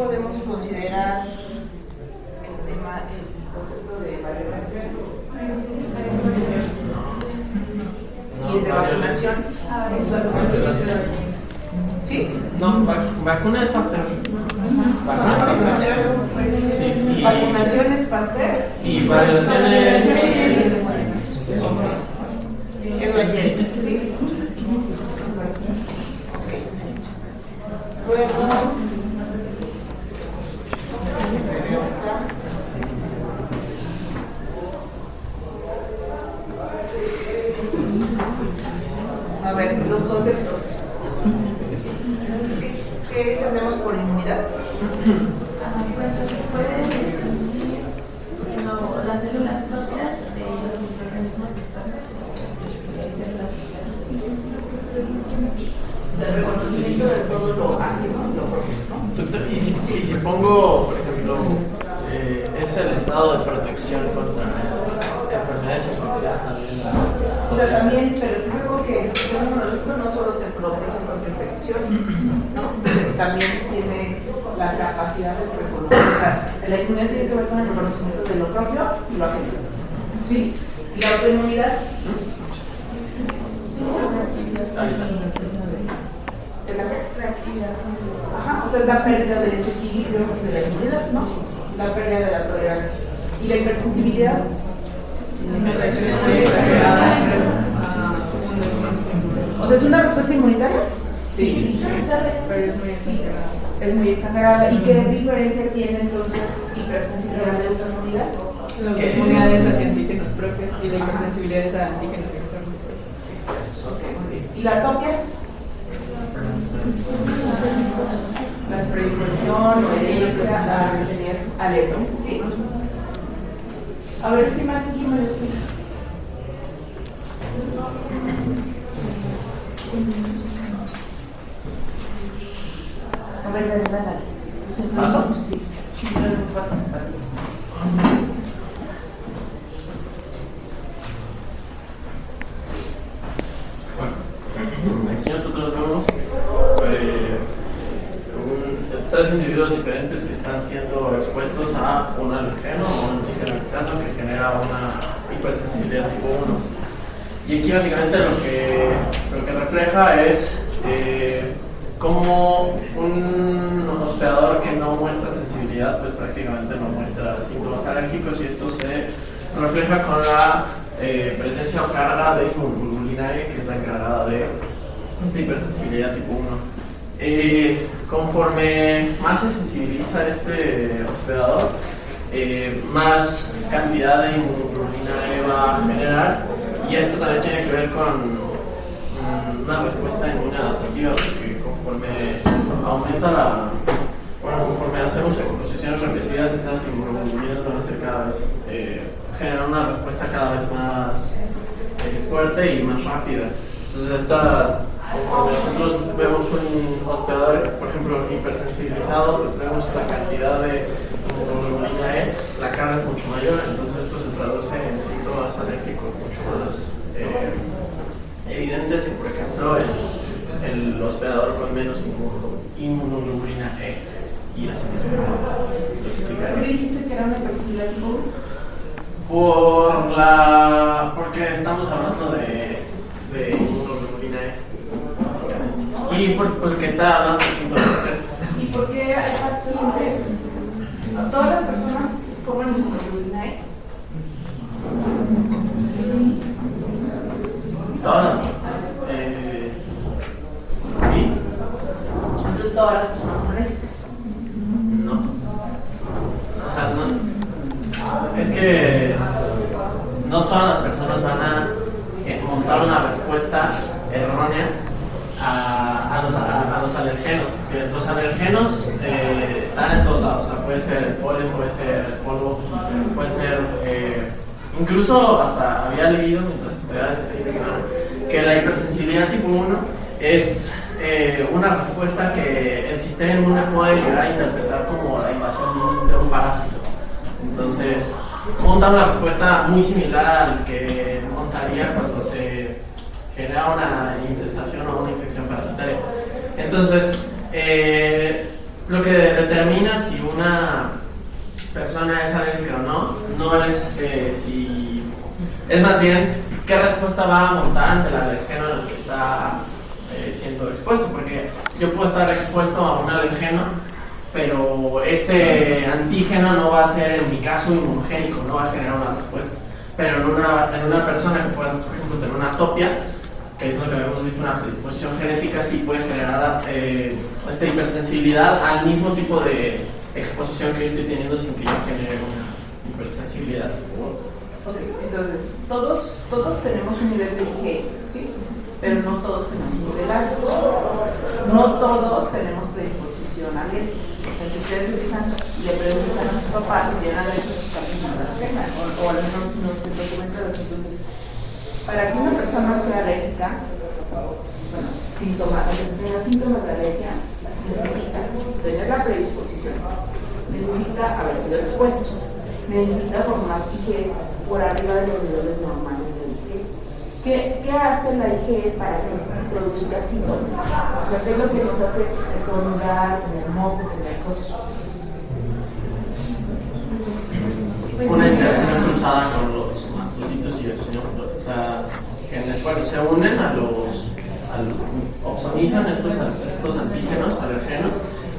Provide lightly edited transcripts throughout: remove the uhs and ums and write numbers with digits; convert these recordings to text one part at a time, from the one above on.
podemos considerar el tema, el concepto de variolación y el de vacunación. ¿Sí? No, vacuna es Pasteur. Vacunación es Pasteur. Y variolación es Edward Jenner. ¿Sí? Luego, a ver, los conceptos. ¿Qué entendemos por inmunidad? Pues se puede definir las células propias de los microorganismos externos, células Del reconocimiento de todo lo ajeno y lo propio, ¿no? y si pongo, por ejemplo, es el estado de protección contra enfermedades infecciosas también. O sea, también, pero es algo que el sistema inmunológico no solo te protege contra infecciones, ¿no? También tiene la capacidad de reconocer. O sea, la inmunidad tiene que ver con el reconocimiento de lo propio y lo ajeno. ¿Sí? ¿Y la autoinmunidad? ¿Es la qué? Ajá, o sea, es la pérdida del desequilibrio de la inmunidad, ¿no? La pérdida de la tolerancia. ¿Y la hipersensibilidad? O sea, ¿es una respuesta inmunitaria? Sí. Pero es muy exagerada. Es muy exagerada. ¿Y qué diferencia tiene entonces hipersensibilidad de autoinmunidad? La autoinmunidad es hacia antígenos propios y la hipersensibilidad es a antígenos externos. Ok, muy bien. ¿Y la atopia? La predisposición o herencia a tener alergias. ¿Sí? A ver, esta imagen, ¿quién me lo explica? A ver, dale. ¿Paso? Sí. Participativo. Aquí nosotros vemos tres individuos diferentes que están siendo expuestos a un alergeno o un antígeno externo que genera una hipersensibilidad tipo 1. Y aquí básicamente lo que refleja es cómo un hospedador que no muestra sensibilidad, pues prácticamente no muestra síntomas alérgicos, y esto se refleja con la presencia o carga de inmunoglobulina E, que es la encargada de esta hipersensibilidad tipo 1. Conforme más se sensibiliza este hospedador, más cantidad de inmunoglobulina E va a generar, y esto también tiene que ver con una respuesta inmune adaptativa, porque conforme aumenta conforme hacemos exposiciones repetidas, estas inmunoglobulinas van a ser cada vez, generar una respuesta cada vez más fuerte y más rápida. Entonces conforme nosotros vemos un hospedador, por ejemplo, hipersensibilizado, pues vemos la cantidad de inmunoglobulina E, la carga es mucho mayor, entonces esto se traduce en síntomas alérgicos mucho más evidentes que, por ejemplo, el hospedador con menos inmunoglobulina E. Y así mismo lo explicaré. ¿Por qué dijiste que era una hipersensibilidad tipo 1? Porque estamos hablando de inmunoglobulina E, básicamente. Y porque está hablando de síntomas externos. ¿Y por qué hay pacientes? ¿Todas las personas forman inmunoglobulina E? Todas. Sí. Entonces todas las personas son alérgicas. No. O sea, no. Es que no todas las personas van a montar una respuesta errónea a los alergenos, porque los alergenos están en todos lados. O sea, puede ser el polen, puede ser el polvo, puede ser incluso hasta había leído mientras estudiaba este fin de semana que la hipersensibilidad tipo 1 es una respuesta que el sistema inmune puede llegar a interpretar como la invasión de un parásito. Entonces monta una respuesta muy similar al que montaría cuando se genera una infestación o una infección parasitaria. Entonces lo que determina si una persona es alérgica o no es si, es más bien qué respuesta va a montar ante el alergeno al que está siendo expuesto, porque yo puedo estar expuesto a un alergeno, pero ese antígeno no va a ser, en mi caso, inmunogénico, no va a generar una respuesta. Pero en una persona que pueda, por ejemplo, tener una atopia, que es lo que habíamos visto, una predisposición genética, sí puede generar esta hipersensibilidad al mismo tipo de exposición que yo estoy teniendo sin que yo genere una hipersensibilidad. Ok, entonces, todos tenemos un nivel de IgE, ¿sí? Pero no todos tenemos un nivel alto. No todos tenemos predisposición alérgica. O sea, si ustedes empiezan y le preguntan a sus papás si tienen alergia, pues también no las tengan, o al menos no estén documentadas. Entonces, para que una persona sea alérgica, bueno, tenga síntomas de alergia, necesita tener la predisposición, necesita haber sido expuesto, necesita formar IgE por arriba de los niveles normales del IgE. ¿Qué hace la IgE para que produzca síntomas? O sea, ¿qué es lo que nos hace estornudar, tener moco, tener tos? Una interacción cruzada con los mastocitos y el señor, o sea, bueno, se unen opsonizan estos antígenos, alergenos,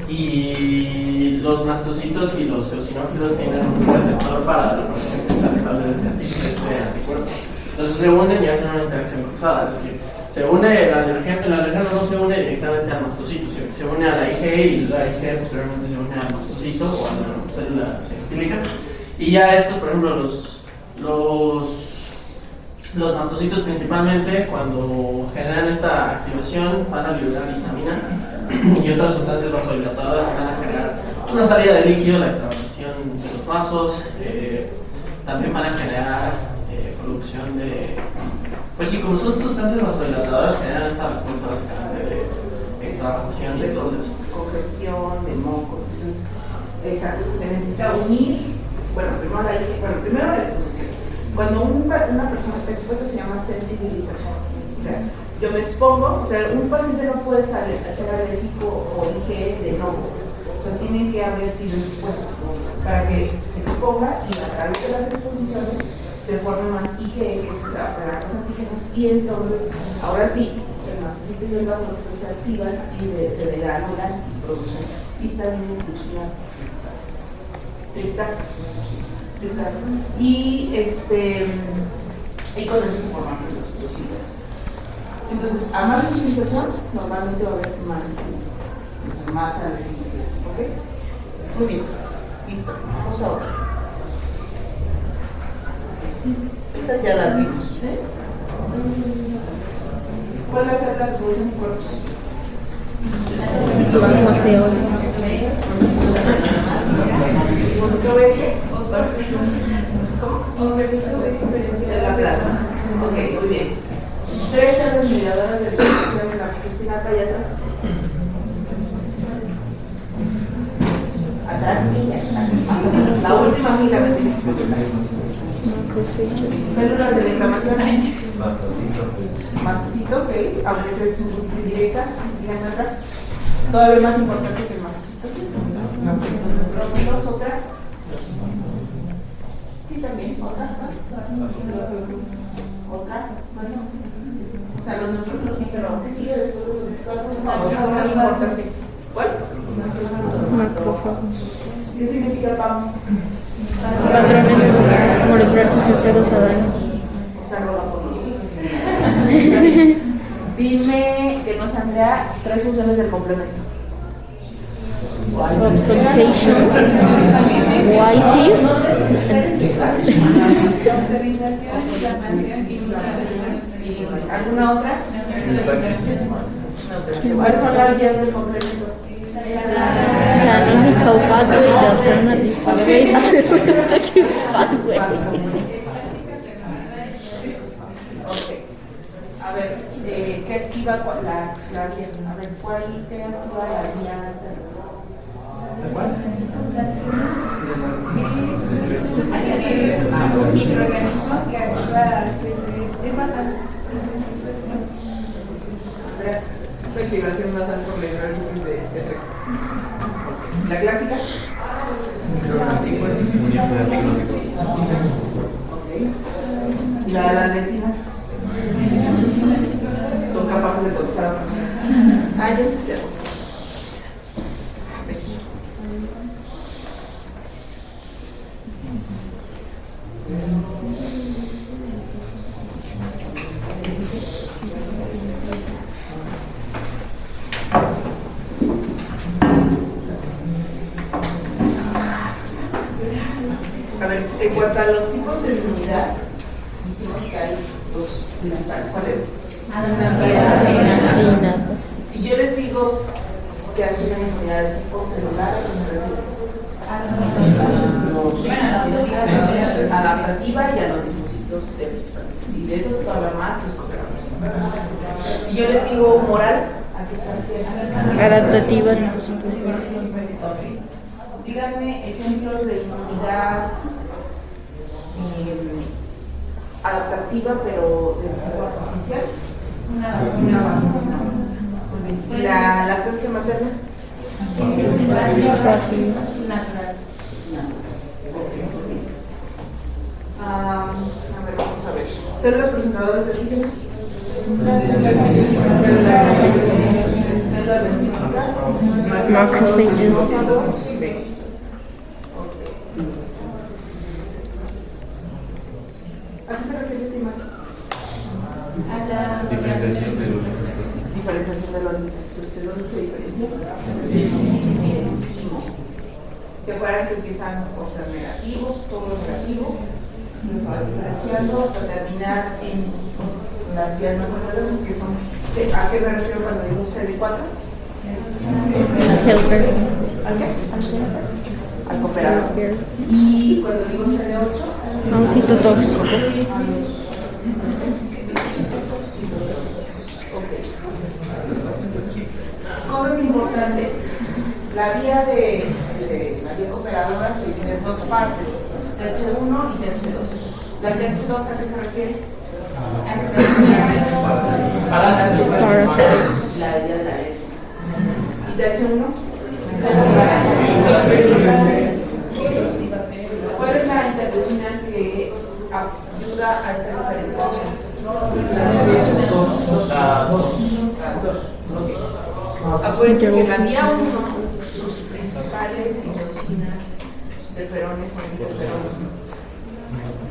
y los mastocitos y los eosinófilos tienen un receptor para la producción cristalizable de este anticuerpo. Entonces se unen y hacen una interacción cruzada, es decir, se une el alergeno no se une directamente al mastocito, sino que se une a la IgE y la IgE posteriormente se une al mastocito o a la célula eosinofílica. Y ya estos, por ejemplo, los mastocitos principalmente, cuando generan esta activación, van a liberar histamina y otras sustancias vasodilatadoras que van a generar una salida de líquido, la extravasación de los vasos, también van a generar producción de, pues sí, como son sustancias vasodilatadoras, generan esta respuesta básicamente de extravasación y entonces congestión, de moco. Entonces, exacto, se necesita unir, primero la exposición. Cuando una persona está expuesta se llama sensibilización. O sea, yo me expongo, o sea, un paciente no puede ser alérgico o IgE de nuevo. O sea, tienen que haber sido expuestos para que se exponga y a través de las exposiciones se forme más IgE, que se va a pegar los antígenos, y entonces, ahora sí, el mastocito y el vasófilo se activan y se degranulan y producen histamina, glucina, triptasa. Y con eso se forman los síntomas. Entonces, a más utilización, normalmente va a haber más síntomas, más alergia. ¿Ok? Muy bien, listo. Vamos a otra. Estas ya las vimos. ¿Cuál va a ser la producción de cuerpos? ¿Por qué obese? ¿Cómo? De la plasma. Ok, muy bien. Ustedes son las mediadoras de producción de la Cristina allá atrás. Atrás, más o menos. La última fila me tiene que gustar. Células de la inflamación. Mastocito, ok, aunque esa es su directa, díganme otra. Todavía más importante que el mastocito. Neutrófilos, otra. Sí, también, otra. Otra, bueno. O sea, los neutrófilos sí, pero ¿qué sigue después de los neutrófilos? Son muy importantes. ¿Cuál? Macrófagos. ¿Qué significa PAMS? Patrones moleculares asociados a daño. O sea, roba por Dime, que nos Andrea, 3 funciones del complemento. Opsonization, ¿Alguna otra? ¿Cuáles son las vías del complemento? la anímica o pathway, the alternative pathway, alternative pathway. A ver, ¿qué activa la vía? A ver, ¿qué activa la vía? Un microorganismo que activa es basal. Activación basal por la hidrólisis de C3. ¿La clásica? Ok. Las lentinas son capaces de contestar. Ah, ya se cerró. A ver, en cuanto a los tipos de inmunidad, dijimos que hay dos principales. ¿Cuáles? Si yo les digo que hace una inmunidad de tipo celular, adaptativa y a los linfocitos y de esos todavía más los cooperadores. Si yo les digo moral, ¿a qué se refiere? Adaptativa. Díganme ejemplos de inmunidad adaptativa, pero de tipo artificial. Una vacuna. ¿Y la lactancia materna? Natural. A ver, vamos a ver. ¿Células presentadoras de antígenos? Células dendríticas. Macrophages. ¿A qué se refiere este imagen? A la Diferenciación de los Diferenciación de los linfocitos. ¿De dónde se diferencia? ¿Se acuerdan que empiezan por ser negativos, todo negativo? Los va diferenciando hasta terminar en las vías más alrededores, que son, ¿a qué me refiero cuando digo CD4? Helper. ¿Al qué? Al cooperador. Y cuando digo CD8, A un citotóxico. cosas importantes. La vía de la vía cooperadora se divide en dos partes, TH1 y TH2. ¿La TH2 a qué se refiere? Parásitos. La vía de la E. ¿Y TH1? ¿Cuál es la interleucina que ayuda a esta diferenciación? Acuérdense que la vía 1, sus principales citocinas, interferones o interferones,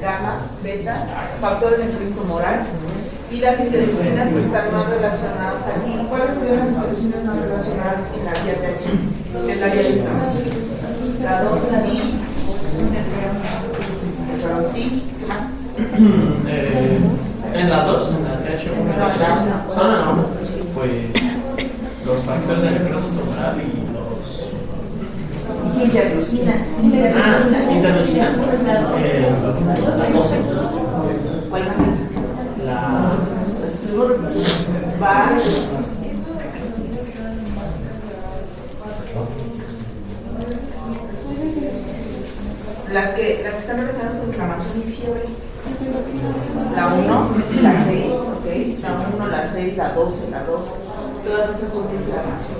gamma, beta, factores de efecto tumoral, y las interleucinas que están más relacionadas aquí. ¿Cuáles son las interleucinas más relacionadas en la vía TH? En la vía de inflamación. La 2, la D, pero sí, ¿qué más? En las dos, en la TH1 y la TH2. ¿Son o no? Pues los factores de necrosis tumoral y los. Interleucinas. Interleucina. La 12. ¿Cuál más? La. Vas. Las que están relacionadas con inflamación y fiebre. La 1, la 6, ¿ok? La 1, la 6, la 12, la 2. Todas esas son de inflamación.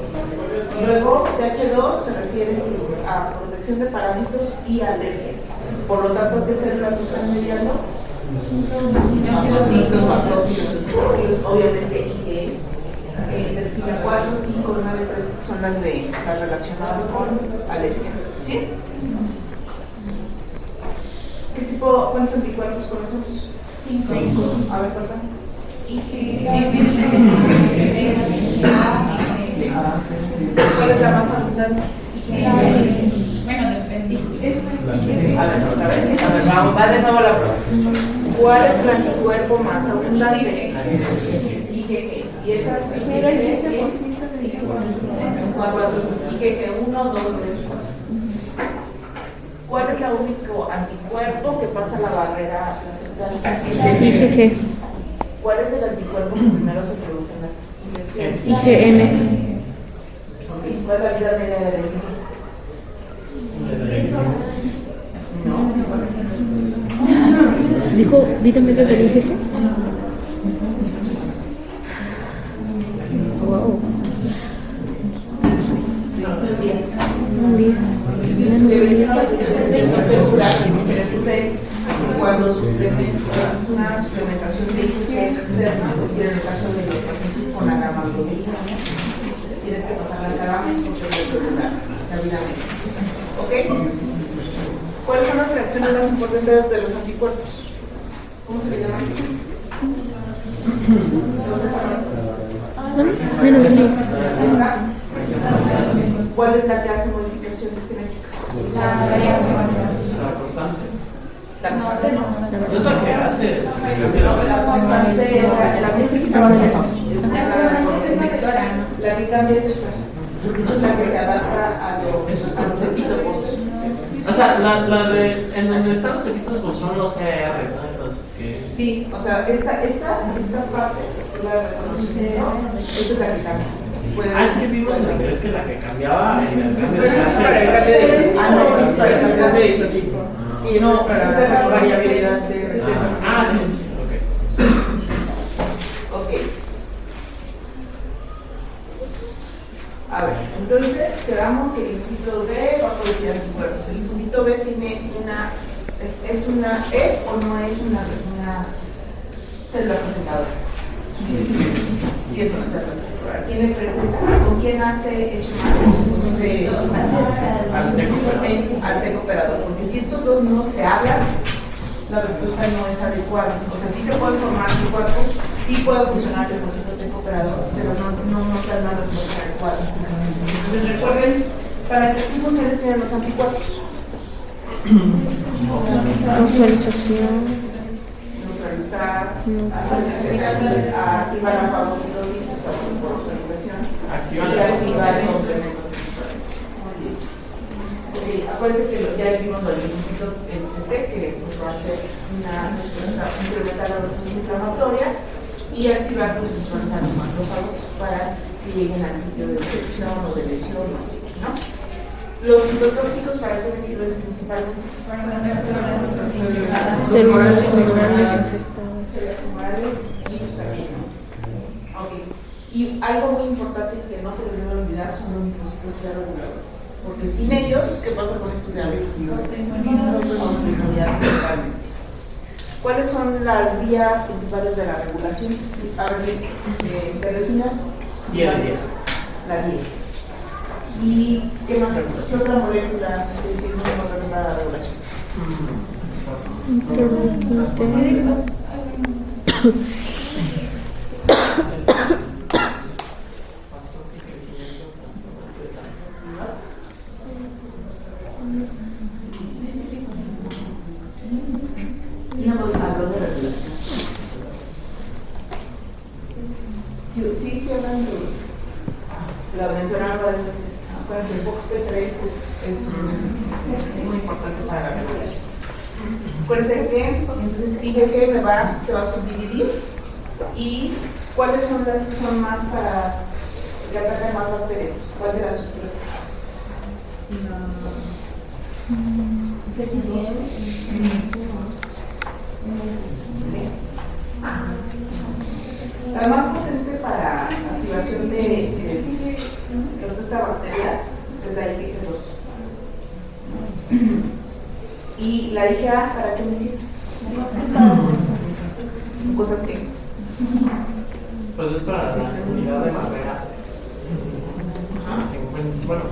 Y luego, TH2 se refiere a protección de parásitos y alergias. Por lo tanto, ¿qué células están mediando? Macrocitos, basófilos, obviamente IgE. Interleucina 4, 5, 9, 3 son las relacionadas con alergia. ¿Sí? ¿Cuántos anticuerpos conocemos? 5. A ver, cosa. ¿Cuál es la más abundante? Bueno, depende. A ver, otra vez. A ver, vamos, va de nuevo la prueba. ¿Cuál es el anticuerpo más abundante? IgG. ¿Y esas? Era el 15% de IgG 1, 2, 3, 4. ¿Cuál es el único anticuerpo que pasa la barrera placental? IgG. ¿Cuál es el anticuerpo que primero se produce en las inyecciones? IgM. ¿Cuál es la vida media de la IgG? No. ¿Dijo vida media del IgG? Wow. Les puse cuando es una suplementación de IgG externa, es decir, en el caso de los pacientes con agammaglobulinemia, tienes que pasar las agamas porque es regular la vida médica. ¿Ok? ¿Cuáles son las reacciones más importantes de los anticuerpos? ¿Cómo se le llama? Menos así. ¿Cuál es la que hace modificaciones genéticas? La constante. La constante no. No es la que hace. La constante, la necesita va a ser. La que cambia es esa. No es la que se adapta a los epítopos. O sea, la de. En donde están los equipos pues son los CR, ¿no? Entonces, que. Sí, o sea, esta parte, la reconocimiento, esta es la que cambia. Es que vimos en inglés que la que cambiaba en el cambio de Es clase. para el cambio de isotipo. No, es para el cambio de isotipo. Y no para la variabilidad de recetas. Sí, ok. Ok. A ver, entonces quedamos que el linfocito B va a producir anticuerpos. El linfocito B tiene ¿es o no es una célula presentadora? Sí, es una célula presentadora. ¿Quién le presenta? ¿Con quién hace este Arteco operador? Porque si estos dos no se hablan, la respuesta no es adecuada. O sea, sí se pueden formar anticuerpos, sí puede funcionar el proceso Arteco operador, pero no da una respuesta adecuada. Entonces recuerden, ¿para qué funciones tienen los anticuerpos? Neutralización. Neutralizar, activar la fagocitosis, o sea, por observación, y activar el complemento. Acuérdense que ya vimos el linfocito T, que pues, va a hacer una respuesta, incrementar la respuesta inflamatoria y activar los macrófagos para que lleguen al sitio de infección o de lesión o así, ¿no? Los citotóxicos, ¿para qué me sirven principalmente? Células tumorales Tumorales y pues también, ¿no? Ok. Y algo muy importante que no se les debe olvidar son los linfocitos T reguladores. Porque sin ellos, ¿qué pasa con estos diabetes? Autoinmunidad principalmente. ¿Cuáles son las vías principales de la regulación? A ver, interleucinas. 10. La 10. ¿Y qué más? ¿Qué otra molécula es muy importante para la regulación? Una molécula de regulación. Sí, hablan de la mencionaron varias veces. Acuérdense, el FOXP3 es muy importante para la regulación. Acuérdense que entonces IgG se va a subdividir. ¿Y cuáles son las que son más para que ataquen más bacterias? ¿Cuál de las supresas? La más potente para activación de respuesta a bacterias es la IgG2. ¿Y la IgA para qué me sirve? Cosas que. Pues es para la unidad de barrera. Bueno,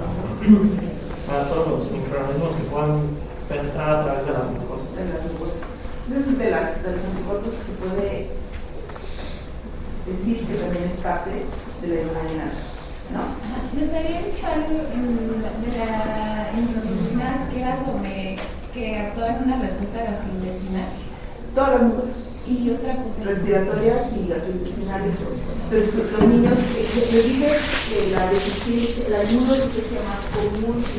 para todos los microorganismos que puedan penetrar a través de las mucosas. Es de los anticuerpos que se puede decir que también es parte de la inmunidad, ¿no? Nos había dicho algo de la inmunoglobulina que era sobre que actuaba en una respuesta gastrointestinal. Todas las mucosas. Y otra cosa. Respiratorias y gastrointestinales. Entonces, los niños, les dije que la deficiencia, la inmunodeficiencia más común es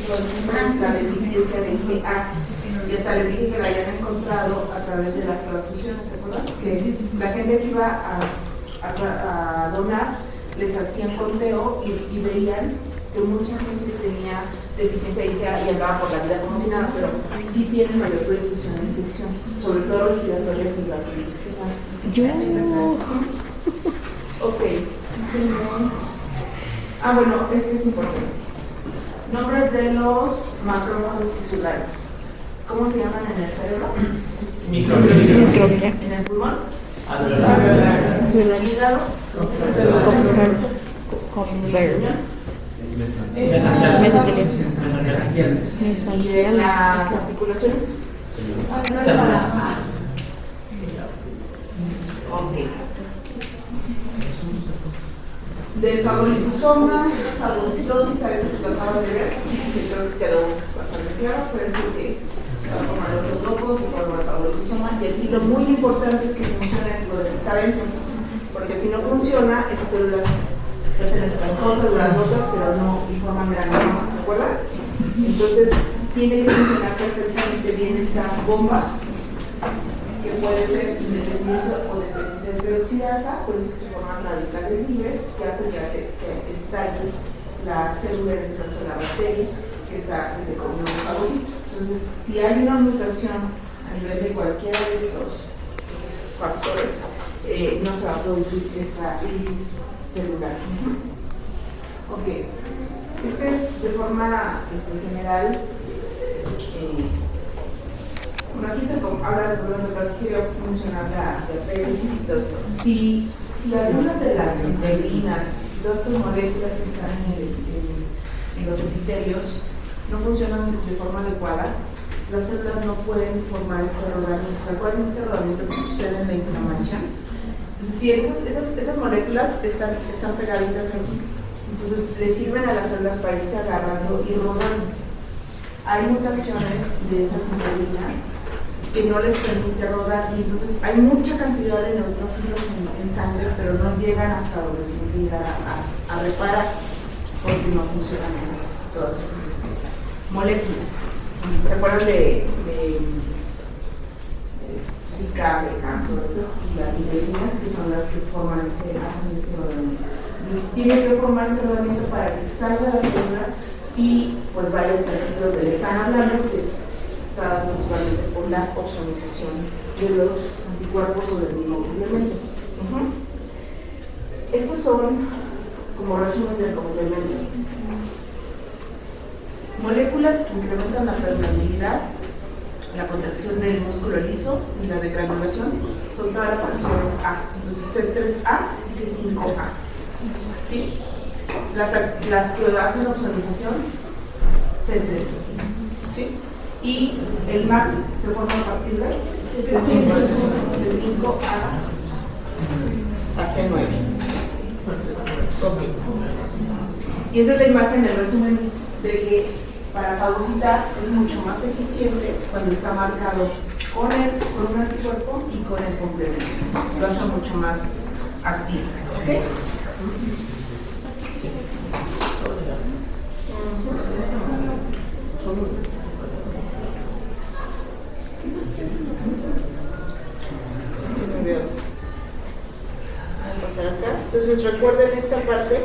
la deficiencia de GA. Y hasta les dije que la habían encontrado a través de las transfusiones, ¿se acuerdan? Que la gente que iba a donar les hacían conteo y veían que mucha gente tenía deficiencia de IgA y andaba por la vida como si nada, pero sí tienen mayor predisposición a infecciones, sobre todo respiratorias y gastrointestinales. Ok. Bueno, este es importante. Nombres de los macrófagos tisulares. ¿Cómo se llaman en el cerebro? Microglia. ¿En el pulmón? Alveolar. ¿En el hígado? Copper. Mesenteliales. ¿Y de las articulaciones? Células. Ok. Del fagolisosoma, fagocitosis, a veces lo acabas de ver, que creo que quedó bastante claro, puede decir que se va a formar los eutropos, se forma el fagolisosoma, y aquí lo muy importante es que funcione lo de está adentro, porque si no funciona, esas células hacen esponjosas, grandotas, pero no forman granulomas, ¿se acuerdan? Entonces, tiene que funcionar perfectamente bien esta bomba, que puede ser independiente o dependiente de peroxidasa, por eso que se forman radicales libres que hacen que estalle la célula, en este caso la bacteria, que se comió un fagocito. Entonces, si hay una mutación a nivel de cualquiera de estos factores, no se va a producir esta lisis celular. Ok, este es de forma general. Bueno, aquí se habla de problemas, pero aquí quiero mencionar la diabetes y todo esto. Si algunas de las integrinas y todas estas moléculas que están en los epitelios no funcionan de forma adecuada, las células no pueden formar este rodamiento. ¿Se acuerdan de este rodamiento que sucede en la inflamación? Entonces, si esas moléculas están pegaditas aquí, entonces le sirven a las células para irse agarrando y rodando. Hay mutaciones de esas integrinas que no les permite rodar, y entonces hay mucha cantidad de neutrófilos en sangre, pero no llegan hasta donde tienen que llegar a reparar, porque no funcionan todas esas moléculas. ¿Se acuerdan de Zika, BK, todas estas, las integrinas que son las que forman hacen este rodamiento? Entonces tiene que formar este rodamiento para que salga la célula y pues vaya al sitio donde le están hablando, que está principalmente por la opsonización de los anticuerpos o del mismo complemento. Estos son como resumen del complemento. Moléculas que incrementan la permeabilidad, la contracción del músculo liso y la degranulación son todas las fracciones A. Entonces C3A y C5A. ¿Sí? Las que hacen opsonización, C3. ¿Sí? Y el MAC se forma a partir de C5 a C9. Okay. Y esa es la imagen, el resumen de que para fagocitar es mucho más eficiente cuando está marcado con un anticuerpo y con el complemento. Lo hace mucho más activo. ¿Ok? Pasar acá. Entonces recuerden esta parte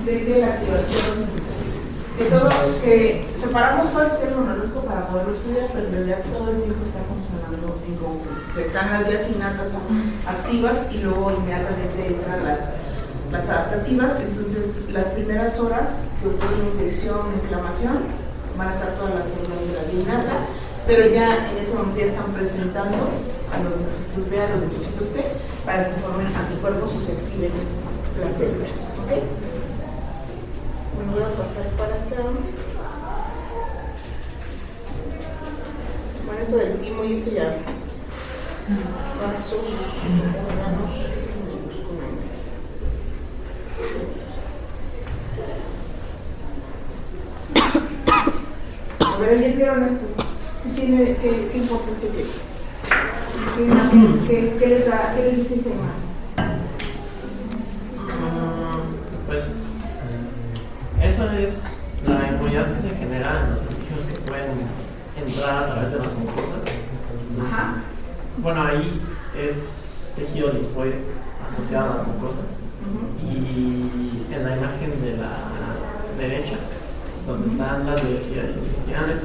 de que la activación de todo, que separamos todo el sistema inmunológico para poderlo estudiar, pero en realidad todo el tiempo está funcionando en conjunto. O sea, están las vías innatas activas y luego inmediatamente entran las adaptativas. Entonces las primeras horas que ocurre una infección, una inflamación, van a estar todas las células de la vía innata, pero ya en ese momento ya están presentando a los linfocitos B, a los linfocitos T, para que se formen anticuerpos y se activen las células. ¿Ok? Me voy a pasar para acá. Bueno, esto del timo y esto ya. Vasos, órganos, a ver, ¿ya vieron esto? ¿Qué importancia tiene? ¿Qué les dice esa imagen? Pues eso es la inmunidad que se genera en los antígenos que pueden entrar a través de las mucosas. Ajá. Bueno, ahí es tejido linfoide asociado a las mucosas. Y en la imagen de la derecha, donde están las biologías intestinales,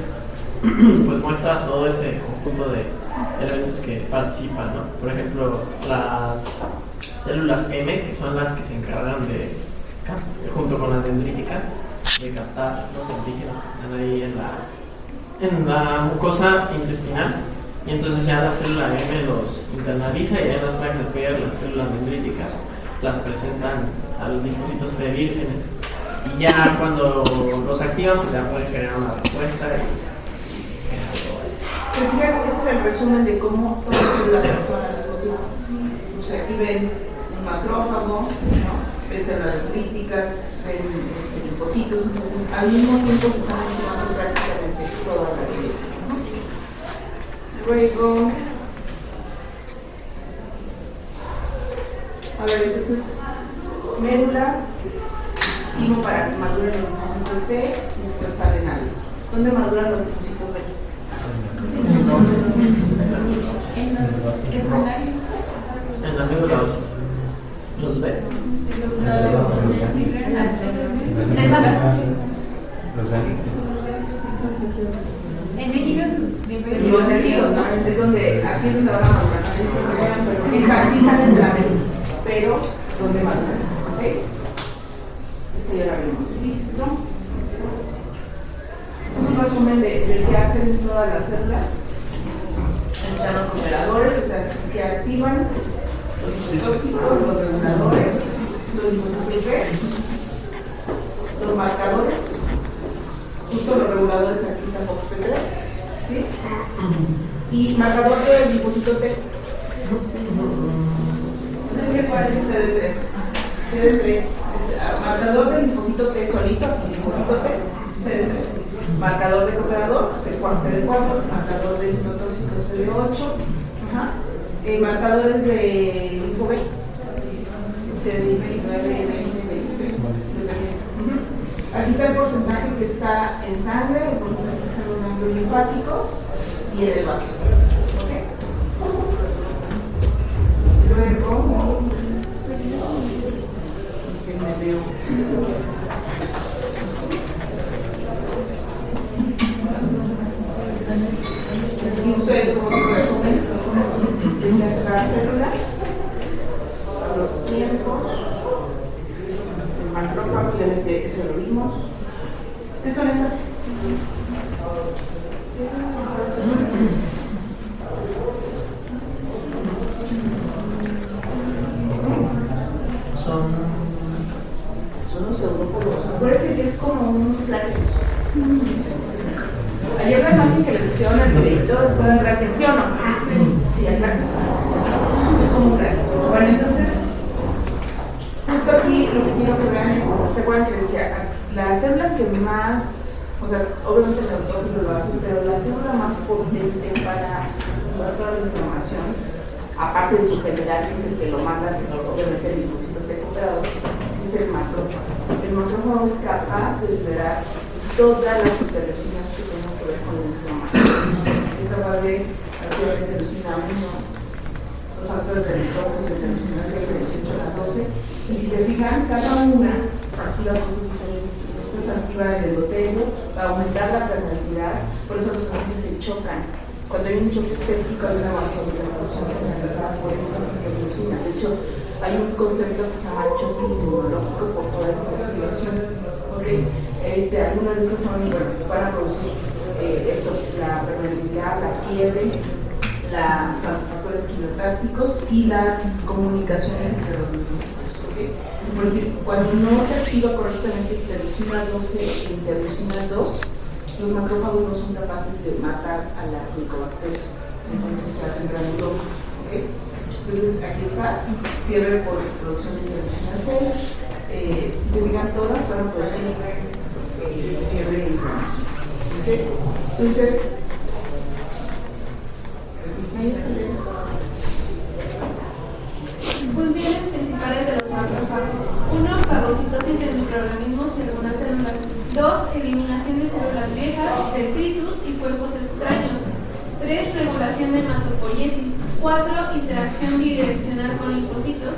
pues muestra todo ese conjunto de elementos que participan, ¿no? Por ejemplo, las células M, que son las que se encargan de, junto con las dendríticas, captar los antígenos que están ahí en la mucosa intestinal, y entonces ya la célula M los internaliza y ya en las placas Pierre, las células dendríticas, las presentan a los linfocitos T vírgenes, y ya cuando los activan pues ya pueden generar una respuesta Ese es el resumen de cómo todas las células actúan al mismo tiempo. O sea, aquí ven el macrófago, ¿no? Ven células dendríticas, ven linfocitos, entonces al mismo tiempo se están activando prácticamente todas las vías, ¿no? Luego, a ver, entonces, médula, timo para que maduren los linfocitos T y después salen algo. ¿Dónde maduran los linfocitos B? en la médula los B. Los nervios, ¿no? Es donde aquí es donde van a madurar, pero sí salen de la médula, pero ¿dónde maduran? ¿Ok? Este ya lo habíamos visto. Este es un resumen de qué hacen todas las células. Están los operadores, o sea, que activan los tóxicos, los reguladores, los linfocitos, los marcadores, justo los reguladores aquí están FOXP3, ¿sí? Y marcador del linfocito T. CD3. CD3. Marcador del linfocito T solito, así linfocito T, CD3. Marcador de cooperador, CD4, marcador de citotóxico, CD8, marcadores de linfo B, CD19, 20, 23, Aquí está el porcentaje que está en sangre, el porcentaje que está en los ganglios linfáticos y en el vaso. ¿Okay? Luego, me veo. Y ustedes como que resumen de cada célula, los tiempos, el macrófago, obviamente eso lo vimos. ¿Qué son estas? Son los europolos. Acuérdense que es como un platillo. Ayer la imagen que le pusieron al videito es como un bracket, ¿sí o no? Sí, acá es como un bracket. Bueno, entonces, justo aquí lo que quiero que vean es, ¿se acuerdan que decía? La célula que más, o sea, obviamente el autólogo lo hace, pero la célula más potente para toda la información, aparte de su general, que es el que lo manda, que obviamente el linfocito T cooperador, es el macrófago. El macrófago es capaz de liberar todas las interleucinas que tengan que ver con la inflamación. Esta va de activar interleucina 1, los factores de necrosis, interleucina 6, 18, la 12. Y si se fijan, cada una activa cosas diferentes. Esta se activa en el endotelio para aumentar la permeabilidad, por eso los pacientes se chocan. Cuando hay un choque séptico hay una vasodilatación realizada por estas interleucinas. De hecho, hay un concepto que se llama choque inmunológico por toda esta activación. ¿Okay? Algunas de estas son, bueno, para producir la permeabilidad, la fiebre, los factores quimiotácticos y las comunicaciones entre los linfocitos. ¿Okay? Por decir, cuando no se activa correctamente interleucina 12 e interleucina 2, los macrófagos no son capaces de matar a las micobacterias, entonces se hacen granulomas. ¿Okay? Entonces aquí está, fiebre por producción de interleucina 6, si se fijan todas van a producir fiebre e inflamación. ¿Okay? Entonces, funciones principales de los macrófagos: 1. Fagocitosis de microorganismos y algunas células. 2. Eliminación de células viejas, detritus y cuerpos extraños. 3. Regulación de hematopoiesis. 4. Interacción bidireccional con linfocitos.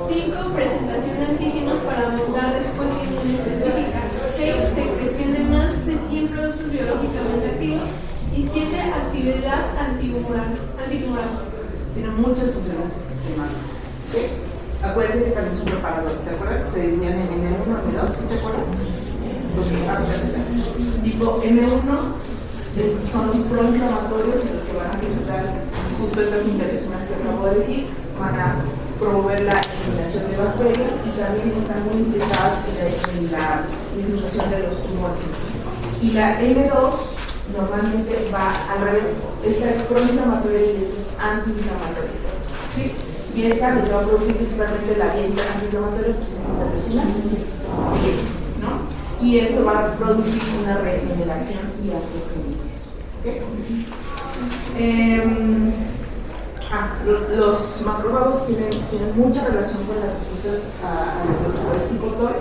5. Presentación de antígenos para aumentar respuesta inmune específica. 6. Secreción de más de 100 productos biológicamente activos. Y 7. Actividad antitumoral. Tiene muchas funciones primaриas. ¿Okay? Acuérdense que también son preparadores, ¿se acuerdan? Se dividían en N1 y N2, ¿sí se acuerdan? Tipo M1 son los proinflamatorios los que van a secretar justo estas interacciones que acabo de decir, van a promover la eliminación de bacterias y también están muy implicadas en la disminución de los tumores. Y la M2 normalmente va al revés, esta es proinflamatoria y esta es antiinflamatoria. ¿Sí? Y esta lo que va a producir principalmente la vía antiinflamatoria, pues es interleucina 10, ¿no? Y esto va a producir una regeneración y angiogenesis. ¿Okay? Los macrófagos tienen mucha relación con las respuestas a la respuesta tipo TOR.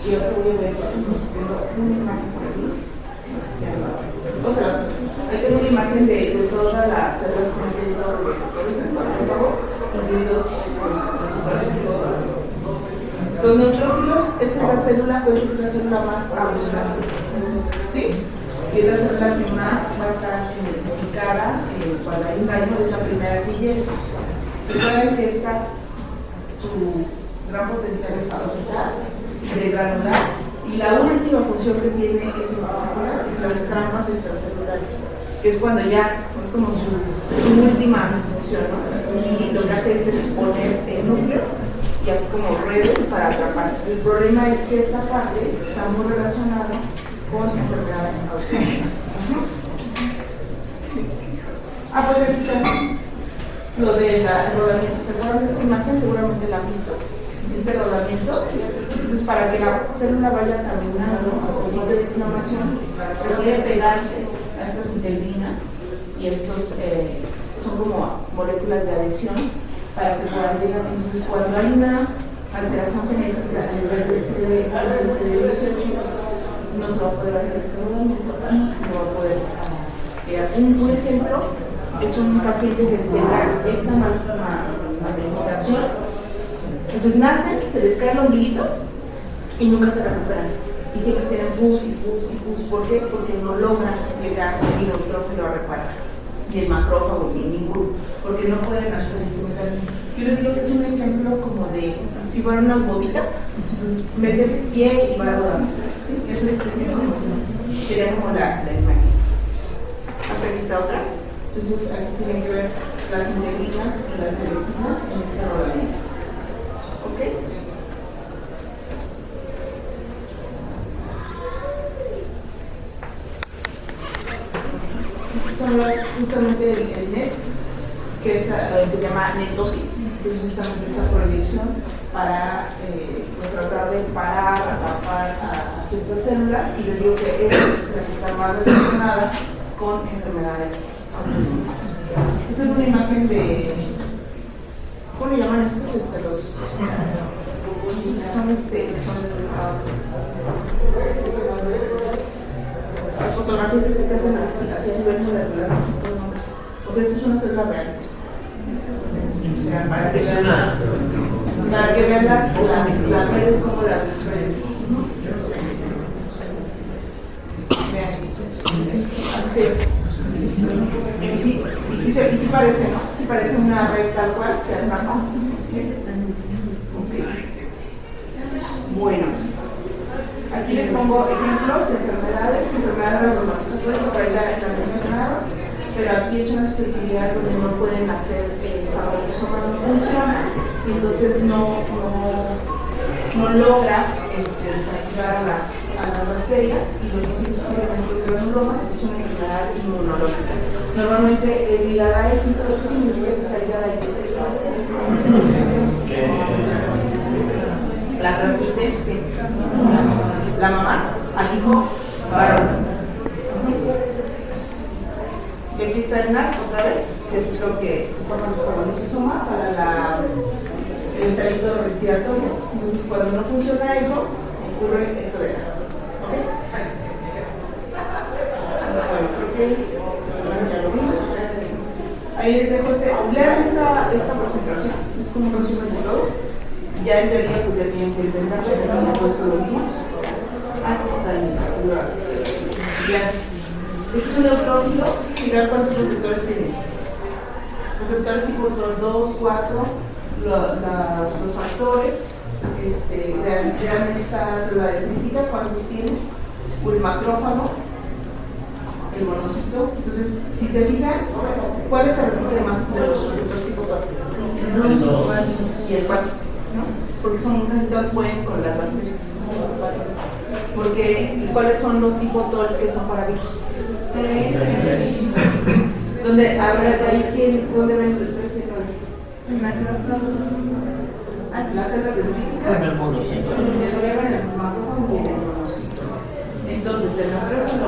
Y ahora voy a ver, tengo una imagen por aquí. O sea, ahí tengo una imagen de todas las células con todos los receptores del macrófago, incluidos los receptores. Los neutrófilos, esta es la célula, puede ser la célula más abundante, ¿sí? Y es la célula que más va a estar identificada cuando hay un daño, es la primera que llega. Recuerden que su gran potencial es fagocitar, de granular, y la última función que tiene es extracelular, las trampas extracelulares, que es cuando ya es como su última función, ¿no? Y lo que hace es exponer el núcleo y así como redes para atrapar. El problema es que esta parte está muy relacionada con enfermedades autoinmunes. Pues aquí está lo del rodamiento. ¿Se acuerdan de esta imagen? Seguramente la han visto. Este rodamiento. Entonces, para que la célula vaya caminando a sitio de inflamación, requiere pegarse a estas integrinas y estos son como moléculas de adhesión para que puedan llegar. Entonces, cuando hay una alteración genética a nivel de CD18, no se va a poder hacer este rodamiento y no va a poder llegar. Un ejemplo es un paciente que tenga esta malformación. Entonces nacen, se les cae el ombliguito y nunca se recuperan. Y siempre tienen pus y pus y pus. ¿Por qué? Porque no logran llegar el neutrófilo a reparar, ni el macrófago, ni ninguno, porque no pueden hacer instrumentalmente. Yo les digo que es un ejemplo como de si fueran unas botitas, entonces meten el pie y va a rodar. ¿Sí? Esa sería como la imagen. Hasta aquí está otra. Entonces aquí tienen que ver las integrinas y las selectivinas en este rodamiento. ¿Ok? Son justamente el NET, que se llama netosis, que es justamente esta proyección para tratar de parar, atrapar a ciertas células, y les digo que estas están más relacionadas con enfermedades autoinmunes. Esta es una imagen de, ¿cómo le llaman estos? Las fotografías que se hacen hacia el nivel molecular. O sea, esta es una célula real. O sea, para que vean las redes como las desprenden. Y sí parece, ¿no? Sí parece una red tal cual, que es normal. Bueno, aquí les pongo ejemplos de enfermedades reumatosas, por ahí la mencionaron, pero aquí es una susceptibilidad donde no pueden hacer favorización cuando no funciona, y entonces no logra desactivar a las bacterias, y los pacientes que granulomas es una enfermedad inmunológica. Normalmente el ligada X, ¿qué significa que sea ligada X? La transmite, sí. La mamá al hijo varón. Y aquí está el NAT otra vez, que es lo que se forma como lisosoma para el trayecto respiratorio. Entonces, cuando no funciona eso, ocurre esto de acá. ¿Ok? Bueno, creo que ya lo vimos. Ahí les dejo lean esta presentación, es como un resumen de todo. Ya en teoría pues ya tienen que intentarlo, porque no he puesto los míos. Aquí está en la célula. Ya. Este es un neutrófilo, mirar cuántos receptores tiene. Receptores tipo 2, 4, los factores, vean esta célula dendrítica, ¿cuántos tiene? El macrófago, el monocito. Entonces, si se fijan, ¿cuál es el reporte más de los receptores tipo TOL? El 2 y el 4, ¿no? Porque son casi todas pueden con las bacterias. Porque, ¿cuáles son los tipos TOL que son para virus? ¿Dónde? A ver, de ahí, ¿dónde ven los 3 y el 9? Las células dendríticas. En el monocito. En el macrófago y en el monocito. Entonces, el macrófago